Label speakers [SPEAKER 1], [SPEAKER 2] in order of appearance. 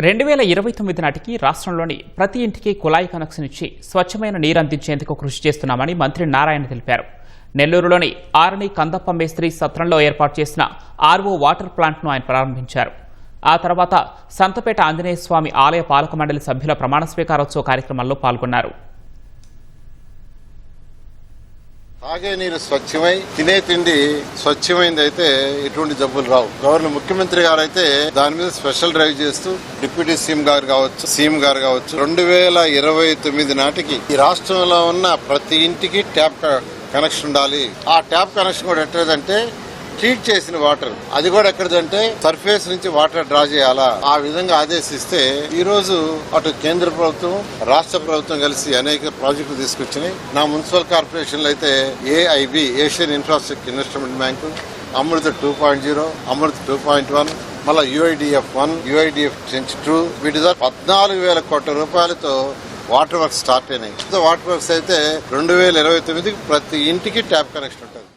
[SPEAKER 1] 2029 నాటికి రాష్ట్రంలోని ప్రతి ఇంటికి కుళాయి కనెక్షన్ ఇచ్చి స్వచ్ఛమైన నీరు అందించేందుకు కృషి చేస్తున్నామని మంత్రి నారాయణ తెలిపారు. నెల్లూరులోని ఆరణి కందప్ప మేస్త్రి సత్రంలో ఏర్పాటు చేసిన ఆర్ఓ వాటర్ ప్లాంట్ను ఆయన ప్రారంభించారు. ఆ తర్వాత సంతపేట ఆంజనేయ స్వామి ఆలయ పాలక మండలి సభ్యుల ప్రమాణ స్వీకారోత్సవ కార్యక్రమంలో పాల్గొన్నారు.
[SPEAKER 2] తాగే నీరు స్వచ్ఛమై తినే తిండి స్వచ్ఛమైంది అయితే ఎటువంటి జబ్బులు రావు. గవర్నర్ ముఖ్యమంత్రి గారు అయితే దాని మీద స్పెషల్ డ్రైవ్ చేస్తూ డిప్యూటీ సీఎం గారు కావచ్చు 2029 నాటికి ఈ రాష్ట్రంలో ఉన్న ప్రతి ఇంటికి ట్యాప్ కనెక్షన్ ఉండాలి. ఆ ట్యాప్ కనెక్షన్ కూడా ఎట్టదంటే ట్రీట్ చేసిన వాటర్, అది కూడా ఎక్కడదంటే సర్ఫేస్ నుంచి వాటర్ డ్రా చేయాలా. ఆ విధంగా ఆదేశిస్తే ఈ రోజు అటు కేంద్ర ప్రభుత్వం రాష్ట్ర ప్రభుత్వం కలిసి అనేక ప్రాజెక్టులు తీసుకొచ్చినాయి. నా మున్సిపల్ కార్పొరేషన్లు అయితే AIB Asian infrastructure investment bank, AMRUT 2.0, AMRUT 2.1, మళ్ళా UIDF 1, UIDF 2 వీటి ద్వారా 14,000 కోట్ల రూపాయలతో వాటర్ వర్క్స్ స్టార్ట్ అయినాయి. వాటర్ వర్క్స్ అయితే 2029 ప్రతి ఇంటికి ట్యాప్ కనెక్షన్ ఉంటుంది.